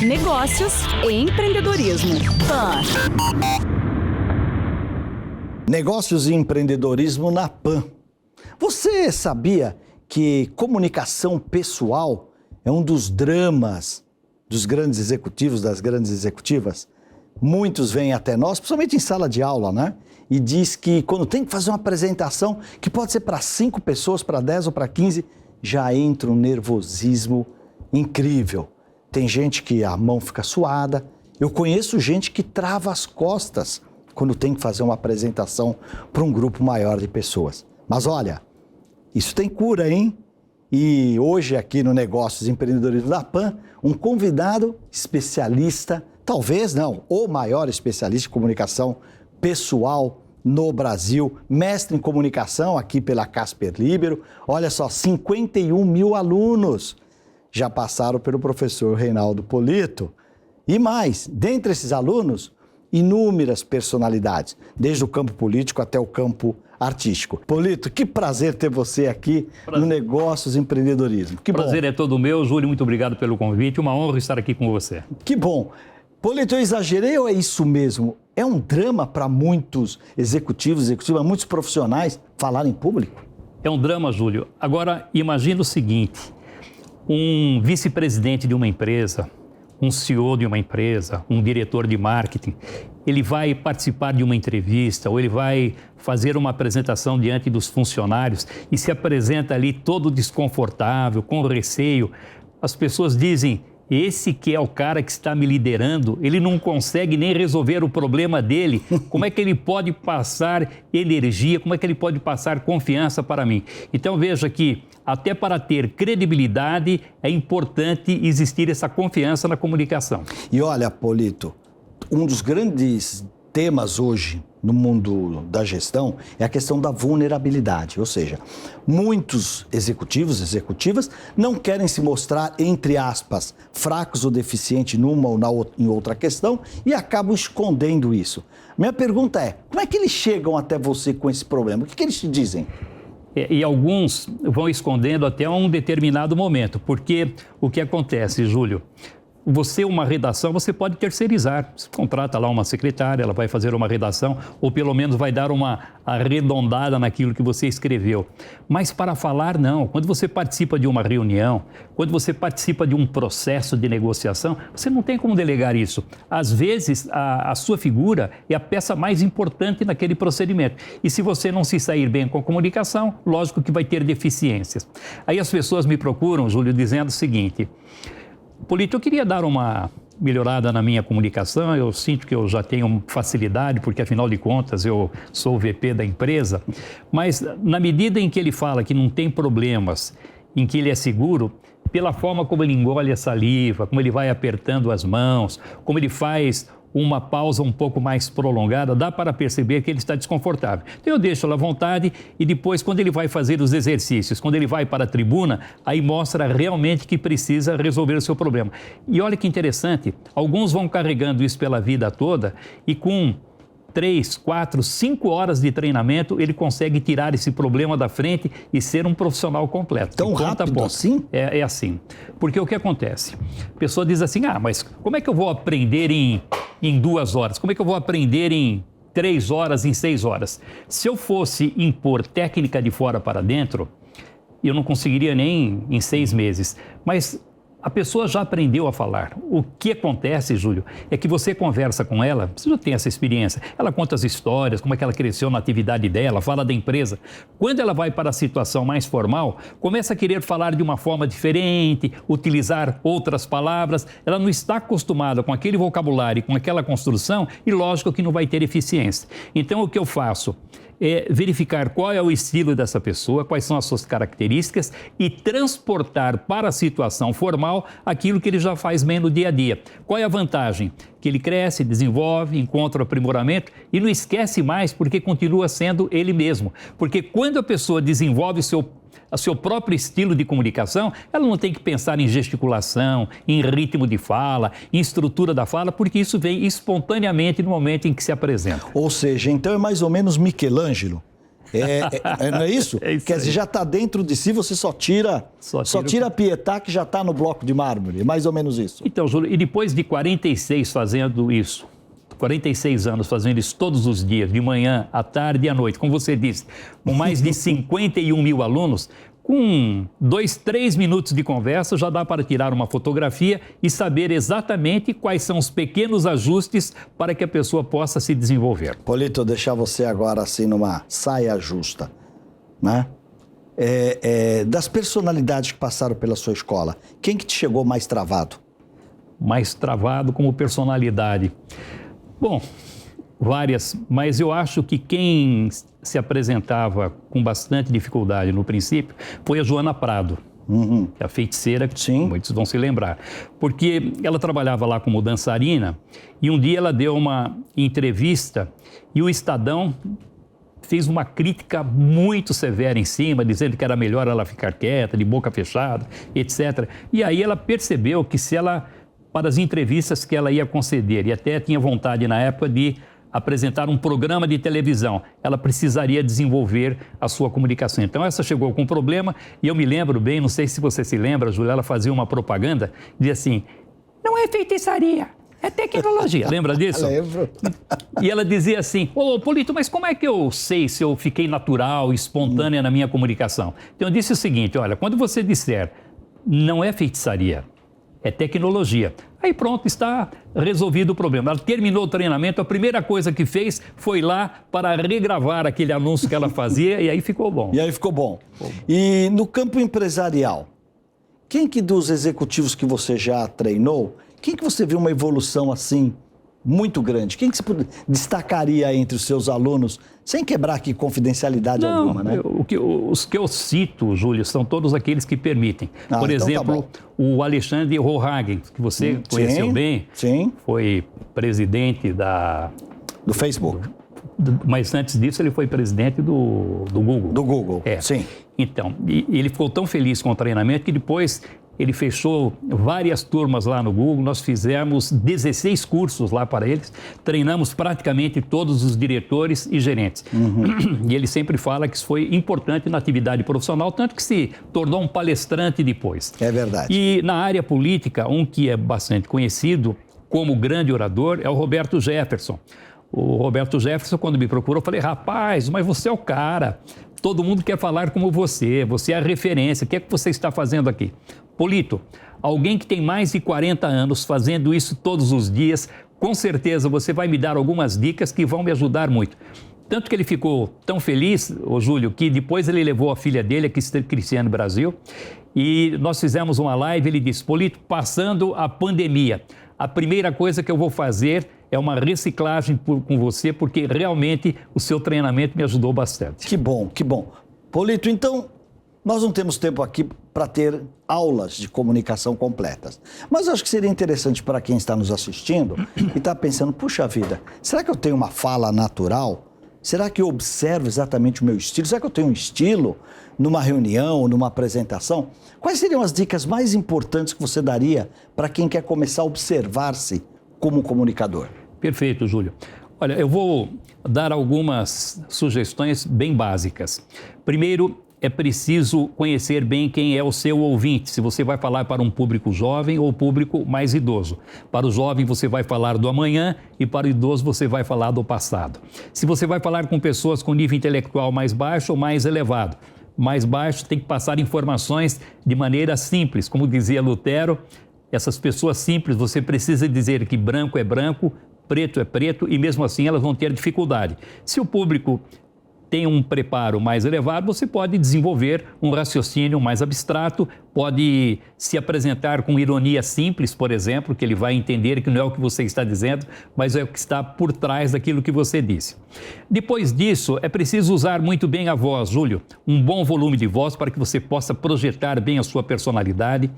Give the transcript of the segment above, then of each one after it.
Negócios e empreendedorismo. PAN. Negócios e empreendedorismo na PAN. Você sabia que comunicação pessoal é um dos dramas dos grandes executivos, das grandes executivas? Muitos vêm até nós, principalmente em sala de aula, né? E diz que quando tem que fazer uma apresentação, que pode ser para 5 pessoas, para 10 ou para 15, já entra um nervosismo incrível. Tem gente que a mão fica suada. Eu conheço gente que trava as costas quando tem que fazer uma apresentação para um grupo maior de pessoas. Mas olha, isso tem cura, hein? E hoje aqui no Negócios e Empreendedorismo da PAN, um convidado especialista, talvez não, o maior especialista em comunicação pessoal no Brasil, mestre em comunicação aqui pela Casper Libero. Olha só, 51 mil alunos já passaram pelo professor Reinaldo Polito. E mais, dentre esses alunos, inúmeras personalidades, desde o campo político até o campo artístico. Polito, que prazer ter você aqui no Negócios e Empreendedorismo. Que prazer bom. É todo meu. Júlio, muito obrigado pelo convite. Uma honra estar aqui com você. Que bom. Polito, eu exagerei ou é isso mesmo? É um drama para muitos executivos, muitos profissionais falarem em público? É um drama, Júlio. Agora, imagina o seguinte, um vice-presidente de uma empresa, um CEO de uma empresa, um diretor de marketing, ele vai participar de uma entrevista ou ele vai fazer uma apresentação diante dos funcionários e se apresenta ali todo desconfortável, com receio. As pessoas dizem, esse que é o cara que está me liderando, ele não consegue nem resolver o problema dele. Como é que ele pode passar energia, como é que ele pode passar confiança para mim? Então veja que até para ter credibilidade é importante existir essa confiança na comunicação. E olha, Polito, um dos grandes temas hoje no mundo da gestão é a questão da vulnerabilidade, ou seja, muitos executivos, executivas não querem se mostrar, entre aspas, fracos ou deficientes numa ou em outra questão e acabam escondendo isso. Minha pergunta é, como é que eles chegam até você com esse problema? O que eles te dizem? E alguns vão escondendo até um determinado momento, porque o que acontece, Júlio? Você, uma redação, você pode terceirizar. Você contrata lá uma secretária, ela vai fazer uma redação, ou pelo menos vai dar uma arredondada naquilo que você escreveu. Mas para falar, não. Quando você participa de uma reunião, quando você participa de um processo de negociação, você não tem como delegar isso. Às vezes, a sua figura é a peça mais importante naquele procedimento. E se você não se sair bem com a comunicação, lógico que vai ter deficiências. Aí as pessoas me procuram, Júlio, dizendo o seguinte: Polito, eu queria dar uma melhorada na minha comunicação, eu sinto que eu já tenho facilidade, porque afinal de contas eu sou o VP da empresa, mas na medida em que ele fala que não tem problemas, em que ele é seguro, pela forma como ele engole a saliva, como ele vai apertando as mãos, como ele faz uma pausa um pouco mais prolongada, dá para perceber que ele está desconfortável. Então eu deixo ele à vontade e depois, quando ele vai fazer os exercícios, quando ele vai para a tribuna, aí mostra realmente que precisa resolver o seu problema. E olha que interessante, alguns vão carregando isso pela vida toda e com 3, 4, 5 horas de treinamento, ele consegue tirar esse problema da frente e ser um profissional completo. Tão rápido assim? É assim. Porque o que acontece? A pessoa diz assim, mas como é que eu vou aprender em 2 horas? Como é que eu vou aprender em 3 horas, em 6 horas? Se eu fosse impor técnica de fora para dentro, eu não conseguiria nem em 6 meses. Mas a pessoa já aprendeu a falar. O que acontece, Júlio, é que você conversa com ela, você já tem essa experiência, ela conta as histórias, como é que ela cresceu na atividade dela, fala da empresa. Quando ela vai para a situação mais formal, começa a querer falar de uma forma diferente, utilizar outras palavras, ela não está acostumada com aquele vocabulário, com aquela construção e lógico que não vai ter eficiência. Então o que eu faço? É verificar qual é o estilo dessa pessoa, quais são as suas características e transportar para a situação formal aquilo que ele já faz bem no dia a dia. Qual é a vantagem? Que ele cresce, desenvolve, encontra aprimoramento e não esquece mais porque continua sendo ele mesmo. Porque quando a pessoa desenvolve o seu próprio estilo de comunicação, ela não tem que pensar em gesticulação, em ritmo de fala, em estrutura da fala, porque isso vem espontaneamente no momento em que se apresenta. Ou seja, então é mais ou menos Michelangelo. Não é isso? É isso Quer dizer, aí. já está dentro de si, você só tira a Pietà que já está no bloco de mármore. Mais ou menos isso. Então, Júlio, e depois de 46 fazendo isso, 46 anos fazendo isso todos os dias, de manhã, à tarde e à noite, como você disse, com mais de 51 mil alunos, com 2, 3 minutos de conversa já dá para tirar uma fotografia e saber exatamente quais são os pequenos ajustes para que a pessoa possa se desenvolver. Polito, deixar você agora assim numa saia justa, né? Das personalidades que passaram pela sua escola, quem que te chegou mais travado? Mais travado como personalidade. Bom, várias, mas eu acho que quem se apresentava com bastante dificuldade no princípio foi a Joana Prado, a feiticeira, que Sim. muitos vão se lembrar. Porque ela trabalhava lá como dançarina e um dia ela deu uma entrevista e o Estadão fez uma crítica muito severa em cima, dizendo que era melhor ela ficar quieta, de boca fechada, etc. E aí ela percebeu que se ela, para as entrevistas que ela ia conceder, e até tinha vontade na época de apresentar um programa de televisão, ela precisaria desenvolver a sua comunicação. Então essa chegou com um problema e eu me lembro bem, não sei se você se lembra, Júlia, ela fazia uma propaganda, dizia assim, não é feitiçaria, é tecnologia. Lembra disso? Lembro. E ela dizia assim, ô Polito, mas como é que eu sei se eu fiquei natural, espontânea na minha comunicação? Então eu disse o seguinte, olha, quando você disser não é feitiçaria, é tecnologia. Aí pronto, está resolvido o problema. Ela terminou o treinamento, a primeira coisa que fez foi lá para regravar aquele anúncio que ela fazia e aí ficou bom. E aí ficou bom. E no campo empresarial, quem que dos executivos que você já treinou, quem que você viu uma evolução assim muito grande? Quem que você destacaria entre os seus alunos, sem quebrar aqui confidencialidade alguma, né? Os que eu cito, Júlio, são todos aqueles que permitem. Por então exemplo, tá o Alexandre Rohagen, que você conheceu bem, sim. foi presidente Do Facebook. Mas antes disso ele foi presidente do Google. Do Google, É. sim. Então, e ele ficou tão feliz com o treinamento que depois ele fechou várias turmas lá no Google, nós fizemos 16 cursos lá para eles, treinamos praticamente todos os diretores e gerentes. E ele sempre fala que isso foi importante na atividade profissional, tanto que se tornou um palestrante depois. É verdade. E na área política, um que é bastante conhecido como grande orador é o Roberto Jefferson. O Roberto Jefferson, quando me procurou, eu falei, rapaz, mas você é o cara, todo mundo quer falar como você é a referência, o que é que você está fazendo aqui? Polito, alguém que tem mais de 40 anos fazendo isso todos os dias, com certeza você vai me dar algumas dicas que vão me ajudar muito. Tanto que ele ficou tão feliz, ô Júlio, que depois ele levou a filha dele, a Cristiane Brasil, e nós fizemos uma live, ele disse, Polito, passando a pandemia, a primeira coisa que eu vou fazer é uma reciclagem com você, porque realmente o seu treinamento me ajudou bastante. Que bom, que bom. Polito, então, nós não temos tempo aqui para ter aulas de comunicação completas. Mas eu acho que seria interessante para quem está nos assistindo e está pensando, puxa vida, será que eu tenho uma fala natural? Será que eu observo exatamente o meu estilo? Será que eu tenho um estilo numa reunião, numa apresentação? Quais seriam as dicas mais importantes que você daria para quem quer começar a observar-se como comunicador? Perfeito, Júlio. Olha, eu vou dar algumas sugestões bem básicas. Primeiro, é preciso conhecer bem quem é o seu ouvinte, se você vai falar para um público jovem ou público mais idoso. Para o jovem você vai falar do amanhã e para o idoso você vai falar do passado. Se você vai falar com pessoas com nível intelectual mais baixo ou mais elevado, mais baixo tem que passar informações de maneira simples, como dizia Lutero, essas pessoas simples você precisa dizer que branco é branco, preto é preto e mesmo assim elas vão ter dificuldade. Se o público tem um preparo mais elevado, você pode desenvolver um raciocínio mais abstrato, pode se apresentar com ironia simples, por exemplo, que ele vai entender que não é o que você está dizendo, mas é o que está por trás daquilo que você disse. Depois disso, é preciso usar muito bem a voz, Júlio, um bom volume de voz para que você possa projetar bem a sua personalidade,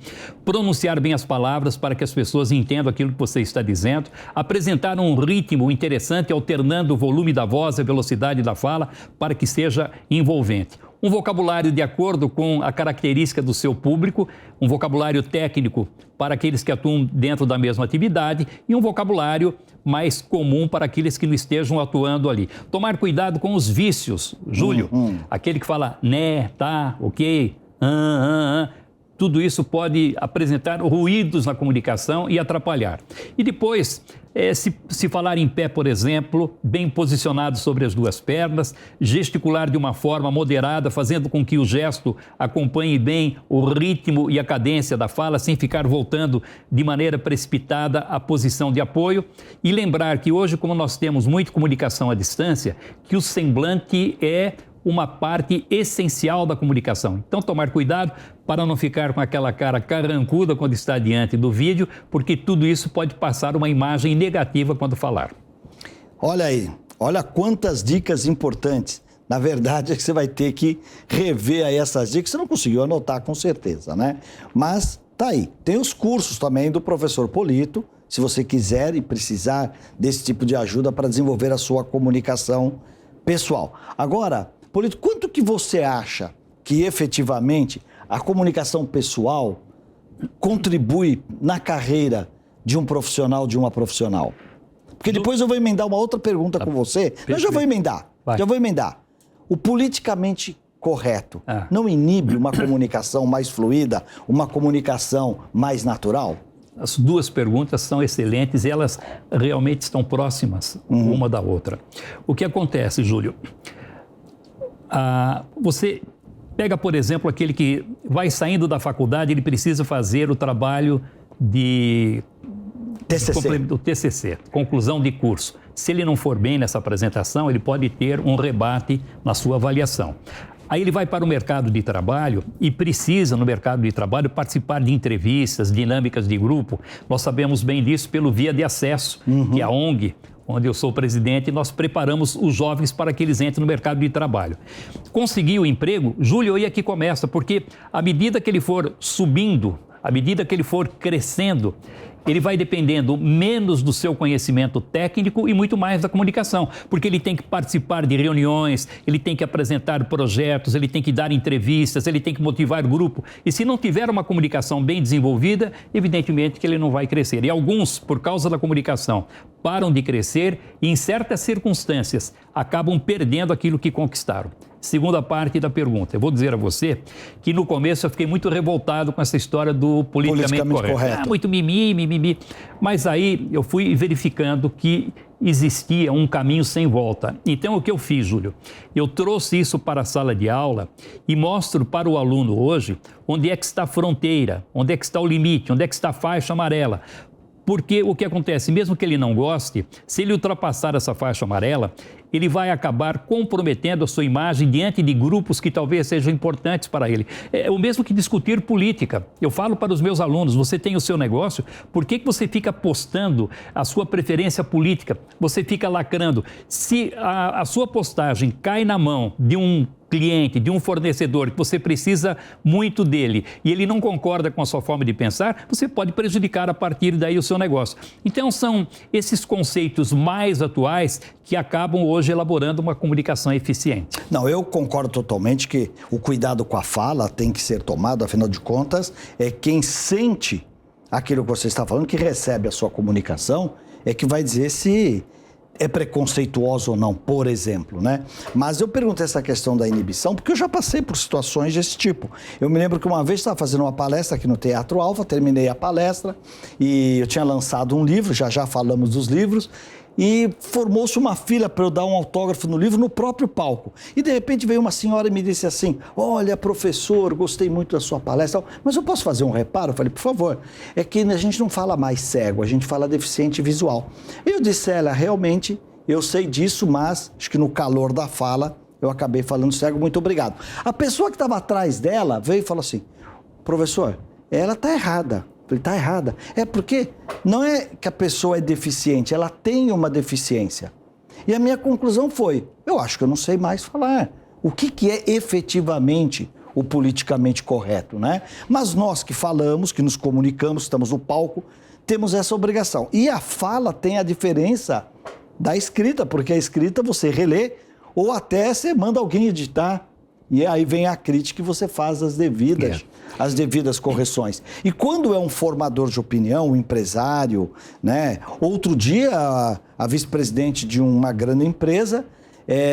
pronunciar bem as palavras para que as pessoas entendam aquilo que você está dizendo, apresentar um ritmo interessante, alternando o volume da voz e a velocidade da fala, para que seja envolvente. Um vocabulário de acordo com a característica do seu público, um vocabulário técnico para aqueles que atuam dentro da mesma atividade e um vocabulário mais comum para aqueles que não estejam atuando ali. Tomar cuidado com os vícios, Júlio. Aquele que fala né, tá, ok, tudo isso pode apresentar ruídos na comunicação e atrapalhar. E depois, se falar em pé, por exemplo, bem posicionado sobre as duas pernas, gesticular de uma forma moderada, fazendo com que o gesto acompanhe bem o ritmo e a cadência da fala, sem ficar voltando de maneira precipitada à posição de apoio. E lembrar que hoje, como nós temos muito comunicação à distância, que o semblante é uma parte essencial da comunicação. Então, tomar cuidado para não ficar com aquela cara carrancuda quando está diante do vídeo, porque tudo isso pode passar uma imagem negativa quando falar. Olha aí, olha quantas dicas importantes. Na verdade, é que você vai ter que rever aí essas dicas. Você não conseguiu anotar com certeza, né? Mas tá aí. Tem os cursos também do professor Polito, se você quiser e precisar desse tipo de ajuda para desenvolver a sua comunicação pessoal. Agora, Polito, quanto que você acha que efetivamente a comunicação pessoal contribui na carreira de um profissional, de uma profissional? Porque depois eu vou emendar uma outra pergunta com você. Eu já vou emendar. Já vou emendar. O politicamente correto não inibe uma comunicação mais fluida, uma comunicação mais natural? As duas perguntas são excelentes e elas realmente estão próximas uma da outra. O que acontece, Júlio? Você pega, por exemplo, aquele que vai saindo da faculdade, ele precisa fazer o trabalho do TCC, conclusão de curso. Se ele não for bem nessa apresentação, ele pode ter um rebate na sua avaliação. Aí ele vai para o mercado de trabalho e precisa, no mercado de trabalho, participar de entrevistas, dinâmicas de grupo. Nós sabemos bem disso pelo Via de Acesso, que é a ONG, onde eu sou presidente, nós preparamos os jovens para que eles entrem no mercado de trabalho. Conseguir o emprego, Júlio, aí é que começa, porque à medida que ele for subindo, à medida que ele for crescendo, ele vai dependendo menos do seu conhecimento técnico e muito mais da comunicação, porque ele tem que participar de reuniões, ele tem que apresentar projetos, ele tem que dar entrevistas, ele tem que motivar o grupo. E se não tiver uma comunicação bem desenvolvida, evidentemente que ele não vai crescer. E alguns, por causa da comunicação, param de crescer e, em certas circunstâncias, acabam perdendo aquilo que conquistaram. Segunda parte da pergunta. Eu vou dizer a você que no começo eu fiquei muito revoltado com essa história do politicamente correto. Muito mimimi. Mas aí eu fui verificando que existia um caminho sem volta. Então o que eu fiz, Júlio? Eu trouxe isso para a sala de aula e mostro para o aluno hoje onde é que está a fronteira, onde é que está o limite, onde é que está a faixa amarela. Porque o que acontece, mesmo que ele não goste, se ele ultrapassar essa faixa amarela, ele vai acabar comprometendo a sua imagem diante de grupos que talvez sejam importantes para ele. É o mesmo que discutir política. Eu falo para os meus alunos, você tem o seu negócio, por que você fica postando a sua preferência política? Você fica lacrando. Se a sua postagem cai na mão de um cliente, de um fornecedor, que você precisa muito dele e ele não concorda com a sua forma de pensar, você pode prejudicar a partir daí o seu negócio. Então são esses conceitos mais atuais que acabam hoje elaborando uma comunicação eficiente. Não, eu concordo totalmente que o cuidado com a fala tem que ser tomado, afinal de contas, é quem sente aquilo que você está falando, que recebe a sua comunicação, é que vai dizer se é preconceituoso ou não, por exemplo, né? Mas eu perguntei essa questão da inibição porque eu já passei por situações desse tipo. Eu me lembro que uma vez estava fazendo uma palestra aqui no Teatro Alfa, terminei a palestra e eu tinha lançado um livro, já falamos dos livros, e formou-se uma fila para eu dar um autógrafo no livro no próprio palco. E de repente veio uma senhora e me disse assim, olha, professor, gostei muito da sua palestra, mas eu posso fazer um reparo? Eu falei, por favor, é que a gente não fala mais cego, a gente fala deficiente visual. E eu disse a ela, realmente, eu sei disso, mas acho que no calor da fala eu acabei falando cego, muito obrigado. A pessoa que estava atrás dela veio e falou assim, professor, ela está errada. Ele está errada. É porque não é que a pessoa é deficiente, ela tem uma deficiência. E a minha conclusão foi, eu acho que eu não sei mais falar. O que é efetivamente o politicamente correto, né? Mas nós que falamos, que nos comunicamos, estamos no palco, temos essa obrigação. E a fala tem a diferença da escrita, porque a escrita você relê ou até você manda alguém editar E aí vem a crítica e você faz as devidas correções. E quando é um formador de opinião, um empresário, né? Outro dia, a vice-presidente de uma grande empresa,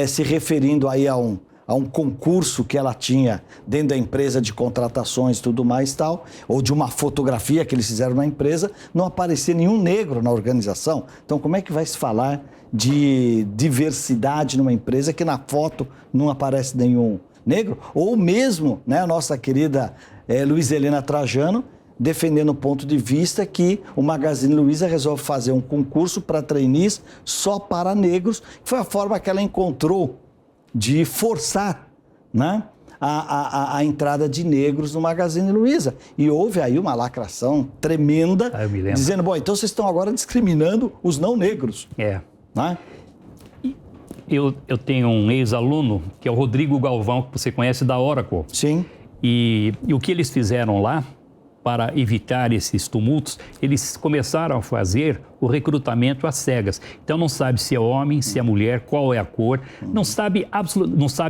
se referindo aí a um concurso que ela tinha dentro da empresa de contratações e tudo mais e tal, ou de uma fotografia que eles fizeram na empresa, não aparecia nenhum negro na organização. Então, como é que vai se falar de diversidade numa empresa que na foto não aparece nenhum negro? Ou mesmo, né, a nossa querida Luísa Helena Trajano, defendendo o ponto de vista que o Magazine Luiza resolve fazer um concurso para trainees só para negros, que foi a forma que ela encontrou de forçar, né, a entrada de negros no Magazine Luiza. E houve aí uma lacração tremenda, dizendo, bom, então vocês estão agora discriminando os não negros. Né? Eu tenho um ex-aluno, que é o Rodrigo Galvão, que você conhece da Oracle. Sim. E o que eles fizeram lá, para evitar esses tumultos, eles começaram a fazer o recrutamento às cegas. Então não sabe se é homem, se é mulher, qual é a cor, não sabe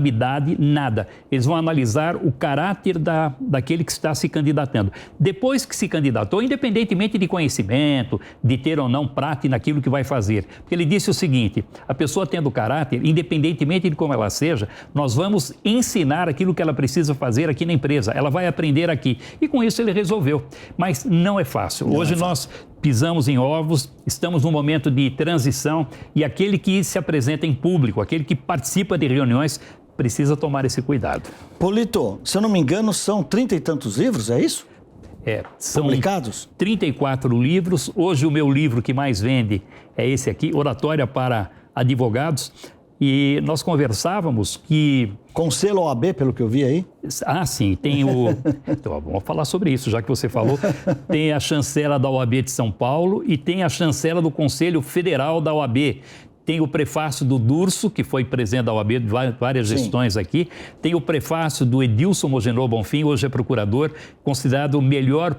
idade, nada. Eles vão analisar o caráter daquele que está se candidatando. Depois que se candidatou, independentemente de conhecimento, de ter ou não prática naquilo que vai fazer. Porque ele disse o seguinte, a pessoa tendo caráter, independentemente de como ela seja, nós vamos ensinar aquilo que ela precisa fazer aqui na empresa. Ela vai aprender aqui. E com isso ele resolveu. Mas não é fácil. Hoje nós pisamos em ovos, estamos num momento de transição e aquele que se apresenta em público, aquele que participa de reuniões, precisa tomar esse cuidado. Polito, se eu não me engano, são 30 e tantos livros, é isso? São publicados? 34 livros. Hoje o meu livro que mais vende é esse aqui, Oratória para Advogados. E nós conversávamos que... Com selo OAB, pelo que eu vi aí? Ah, sim, tem o... Então, vamos falar sobre isso, já que você falou. Tem a chancela da OAB de São Paulo e tem a chancela do Conselho Federal da OAB. Tem o prefácio do Durso, que foi presidente da OAB de várias gestões aqui. Tem o prefácio do Edilson Mogenor Bonfim, hoje é procurador, considerado o melhor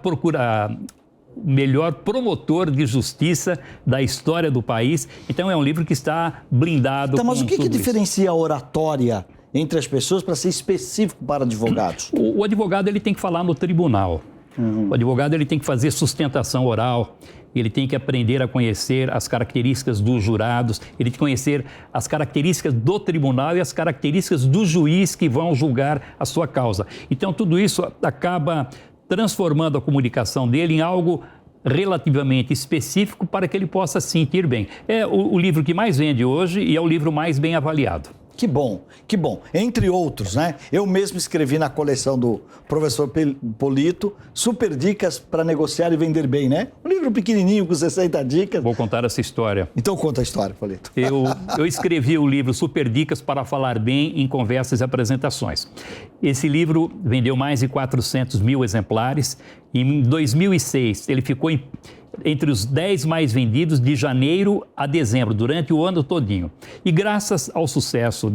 promotor de justiça da história do país. Então, é um livro que está blindado. Então, mas o que diferencia a oratória entre as pessoas para ser específico para advogados? O advogado ele tem que falar no tribunal. O advogado ele tem que fazer sustentação oral, ele tem que aprender a conhecer as características dos jurados, ele tem que conhecer as características do tribunal e as características do juiz que vão julgar a sua causa. Então, tudo isso acaba transformando a comunicação dele em algo relativamente específico para que ele possa se sentir bem. É o livro que mais vende hoje e é o livro mais bem avaliado. Que bom, que bom. Entre outros, né? Eu mesmo escrevi na coleção do professor Polito, Super Dicas para Negociar e Vender Bem, né? Um livro pequenininho com 60 dicas. Vou contar essa história. Então conta a história, Polito. Eu escrevi o livro Super Dicas para Falar Bem em Conversas e Apresentações. Esse livro vendeu mais de 400 mil exemplares. Em 2006, ele ficou entre os 10 mais vendidos de janeiro a dezembro, durante o ano todinho. E graças ao sucesso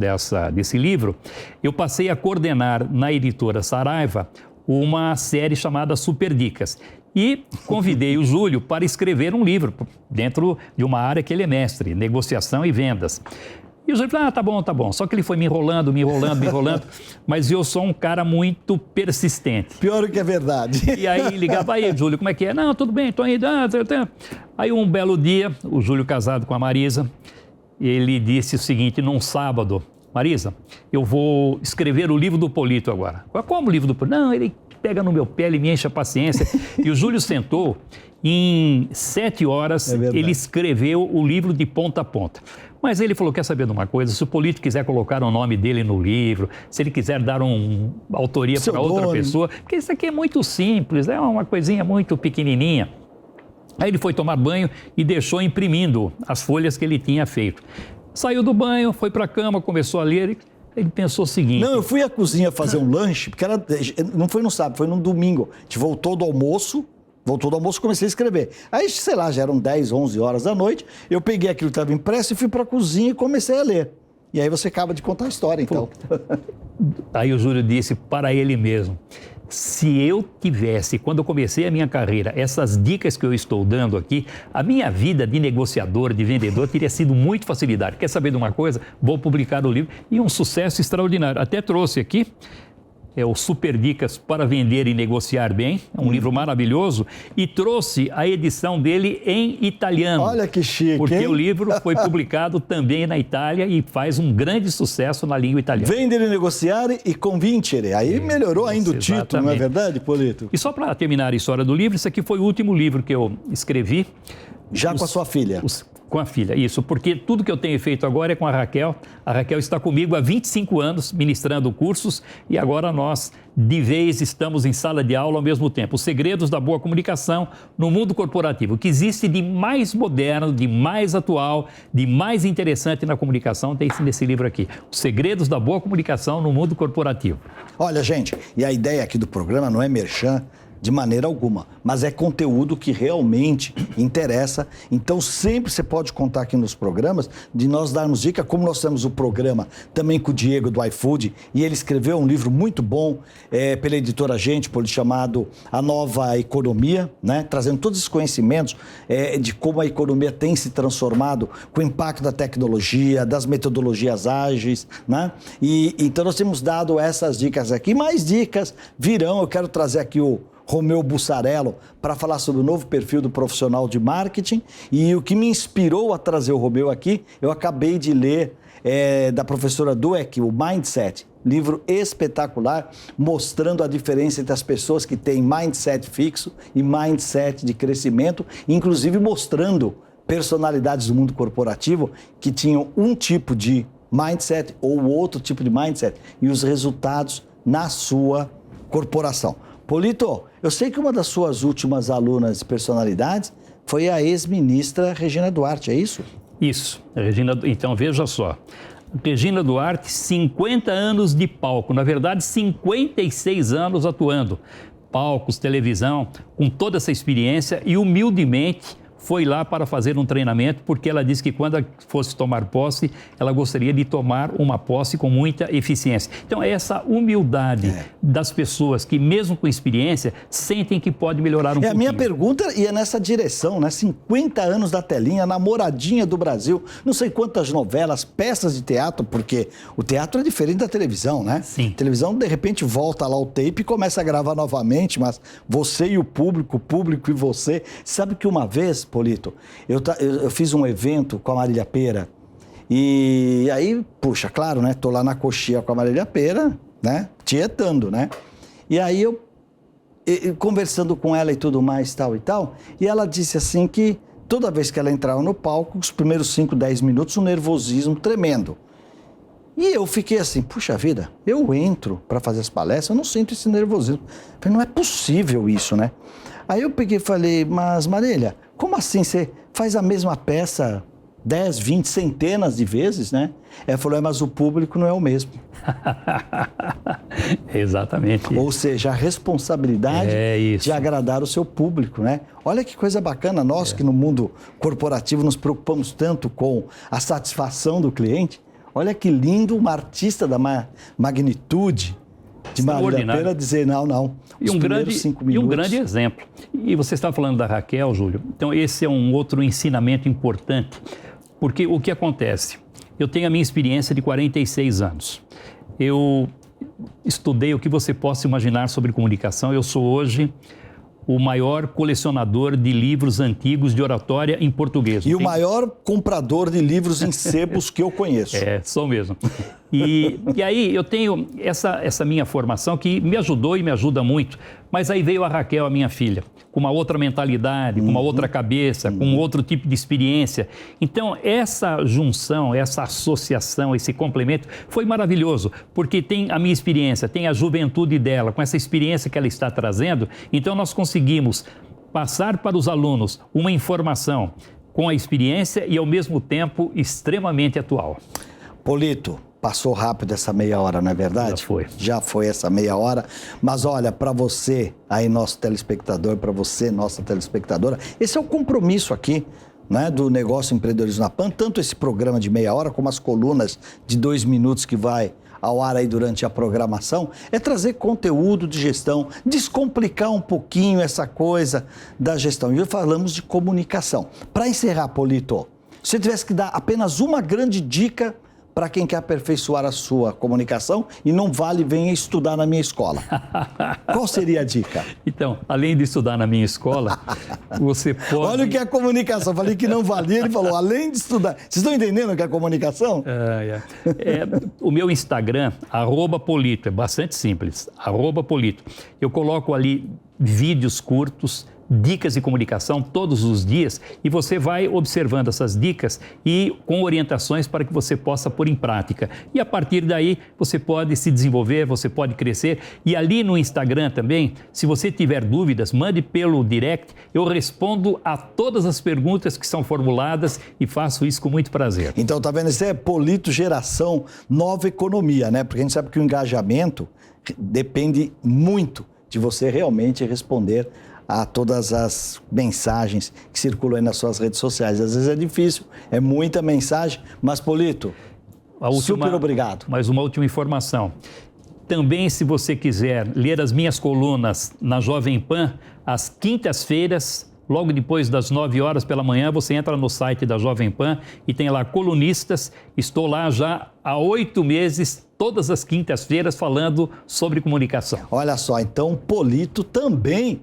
desse livro, eu passei a coordenar na editora Saraiva uma série chamada Super Dicas. E convidei o Júlio para escrever um livro dentro de uma área que ele é mestre, negociação e vendas. E o Júlio falou, tá bom. Só que ele foi me enrolando, mas eu sou um cara muito persistente. Pior que é verdade. E aí ligava, aí Júlio, como é que é? Não, tudo bem, tô indo. Aí um belo dia, o Júlio casado com a Marisa, ele disse o seguinte, num sábado, Marisa, eu vou escrever o livro do Polito agora. Como o livro do Polito? Não, ele pega no meu pé, ele me enche a paciência. E o Júlio sentou, em 7 horas, ele escreveu o livro de ponta a ponta. Mas ele falou, quer saber de uma coisa? Se o Polito quiser colocar o nome dele no livro, se ele quiser dar uma autoria para outra pessoa, porque isso aqui é muito simples, é uma coisinha muito pequenininha. Aí ele foi tomar banho e deixou imprimindo as folhas que ele tinha feito. Saiu do banho, foi para a cama, começou a ler. Ele pensou o seguinte... Não, eu fui à cozinha fazer um lanche, porque não foi no sábado, foi no domingo. A gente voltou do almoço, comecei a escrever. Aí, sei lá, já eram 10, 11 horas da noite, eu peguei aquilo que estava impresso e fui para a cozinha e comecei a ler. E aí você acaba de contar a história, então. Aí o Júlio disse para ele mesmo, se eu tivesse, quando eu comecei a minha carreira, essas dicas que eu estou dando aqui, a minha vida de negociador, de vendedor, teria sido muito facilidade. Quer saber de uma coisa? Vou publicar o livro e um sucesso extraordinário. Até trouxe aqui, o Super Dicas para Vender e Negociar Bem, é um livro maravilhoso, e trouxe a edição dele em italiano. Olha que chique, porque hein? o livro foi publicado também na Itália e faz um grande sucesso na língua italiana. Vendere, negociare e convincere. Aí melhorou ainda o título, não é verdade, Polito? E só para terminar a história do livro, esse aqui foi o último livro que eu escrevi. Já com a sua filha? Com a filha, isso. Porque tudo que eu tenho feito agora é com a Raquel. A Raquel está comigo há 25 anos, ministrando cursos, e agora nós, de vez, estamos em sala de aula ao mesmo tempo. Os segredos da boa comunicação no mundo corporativo. O que existe de mais moderno, de mais atual, de mais interessante na comunicação, tem nesse livro aqui. Os segredos da boa comunicação no mundo corporativo. Olha, gente, e a ideia aqui do programa não é merchan de maneira alguma, mas é conteúdo que realmente interessa. Então, sempre você pode contar aqui nos programas de nós darmos dica, como nós temos o programa também com o Diego do iFood, e ele escreveu um livro muito bom pela editora Gente, chamado A Nova Economia, né? Trazendo todos esses conhecimentos de como a economia tem se transformado com o impacto da tecnologia, das metodologias ágeis, né? E então nós temos dado essas dicas aqui, mais dicas virão. Eu quero trazer aqui o Romeu Bussarello para falar sobre o novo perfil do profissional de marketing, e o que me inspirou a trazer o Romeu aqui, eu acabei de ler da professora Dweck, o Mindset, livro espetacular, mostrando a diferença entre as pessoas que têm mindset fixo e mindset de crescimento, inclusive mostrando personalidades do mundo corporativo que tinham um tipo de mindset ou outro tipo de mindset e os resultados na sua corporação. Polito, eu sei que uma das suas últimas alunas de personalidades foi a ex-ministra Regina Duarte, é isso? Isso, Regina. Então, veja só. Regina Duarte, 50 anos de palco, na verdade, 56 anos atuando. Palcos, televisão, com toda essa experiência e humildemente foi lá para fazer um treinamento, porque ela disse que quando ela fosse tomar posse, ela gostaria de tomar uma posse com muita eficiência. Então, é essa humildade das pessoas que, mesmo com experiência, sentem que pode melhorar um pouquinho. A minha pergunta ia nessa direção, né? 50 anos da telinha, namoradinha do Brasil, não sei quantas novelas, peças de teatro, porque o teatro é diferente da televisão, né? Sim. A televisão, de repente, volta lá o tape e começa a gravar novamente, mas você e o público e você. Sabe que uma vez, Polito, eu fiz um evento com a Marília Pêra e aí, puxa, claro, né? Tô lá na coxinha com a Marília Pêra, né? Tietando, né? E aí eu conversando com ela e tudo mais, tal e tal, e ela disse assim que toda vez que ela entrava no palco, os primeiros 5, 10 minutos, um nervosismo tremendo. E eu fiquei assim, puxa vida, eu entro para fazer as palestras, eu não sinto esse nervosismo. Eu falei, não é possível isso, né? Aí eu peguei e falei, mas Marília, como assim você faz a mesma peça 10, 20, centenas de vezes, né? Ela falou, mas o público não é o mesmo. Exatamente. Ou seja, a responsabilidade de agradar o seu público, né? Olha que coisa bacana, nós que no mundo corporativo nos preocupamos tanto com a satisfação do cliente. Olha que lindo uma artista da magnitude de Marília Pêra dizer não. E um grande exemplo. E você está falando da Raquel, Júlio. Então, esse é um outro ensinamento importante. Porque o que acontece? Eu tenho a minha experiência de 46 anos. Eu estudei o que você possa imaginar sobre comunicação. Eu sou hoje o maior colecionador de livros antigos de oratória em português. E o maior comprador de livros em sebos que eu conheço. Sou mesmo. E aí eu tenho essa minha formação que me ajudou e me ajuda muito. Mas aí veio a Raquel, a minha filha, com uma outra mentalidade, com uma outra cabeça, com outro tipo de experiência. Então, essa junção, essa associação, esse complemento foi maravilhoso, porque tem a minha experiência, tem a juventude dela, com essa experiência que ela está trazendo. Então, nós conseguimos passar para os alunos uma informação com a experiência e, ao mesmo tempo, extremamente atual. Polito, passou rápido essa meia hora, não é verdade? Já foi. Já foi essa meia hora. Mas olha, para você, aí nosso telespectador, para você, nossa telespectadora, esse é o compromisso aqui, né, do Negócio Empreendedorismo na PAN, tanto esse programa de meia hora como as colunas de 2 minutos que vai ao ar aí durante a programação é trazer conteúdo de gestão, descomplicar um pouquinho essa coisa da gestão. E hoje falamos de comunicação. Para encerrar, Polito, se você tivesse que dar apenas uma grande dica para quem quer aperfeiçoar a sua comunicação e não vale, venha estudar na minha escola. Qual seria a dica? Então, além de estudar na minha escola, você pode... Olha o que é comunicação. Falei que não valia, ele falou, além de estudar. Vocês estão entendendo o que é comunicação? O meu Instagram, @Polito, é bastante simples, @Polito. Eu coloco ali vídeos curtos, dicas de comunicação todos os dias e você vai observando essas dicas e com orientações para que você possa pôr em prática. E a partir daí você pode se desenvolver, você pode crescer. E ali no Instagram também, se você tiver dúvidas, mande pelo direct, eu respondo a todas as perguntas que são formuladas e faço isso com muito prazer. Então, tá vendo? Isso é Polito Geração Nova Economia, né? Porque a gente sabe que o engajamento depende muito de você realmente responder a todas as mensagens que circulam aí nas suas redes sociais. Às vezes é difícil, é muita mensagem, mas Polito, super obrigado. Mais uma última informação. Também, se você quiser ler as minhas colunas na Jovem Pan, às quintas-feiras, logo depois das 9 horas pela manhã, você entra no site da Jovem Pan e tem lá colunistas. Estou lá já há 8 meses, todas as quintas-feiras, falando sobre comunicação. Olha só, então Polito também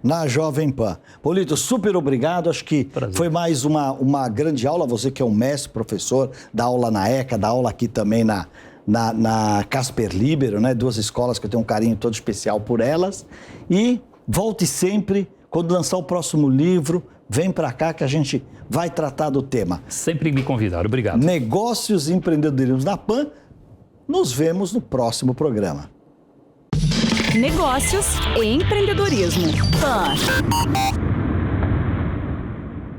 na Jovem Pan. Polito, super obrigado. Acho que foi mais uma grande aula. Você que é um mestre, professor, dá aula na ECA, dá aula aqui também na Casper Libero, né? 2 escolas que eu tenho um carinho todo especial por elas. E volte sempre, quando lançar o próximo livro, vem para cá que a gente vai tratar do tema. Sempre me convidaram. Obrigado. Negócios e empreendedorismo na PAN. Nos vemos no próximo programa. Negócios e empreendedorismo. PAN.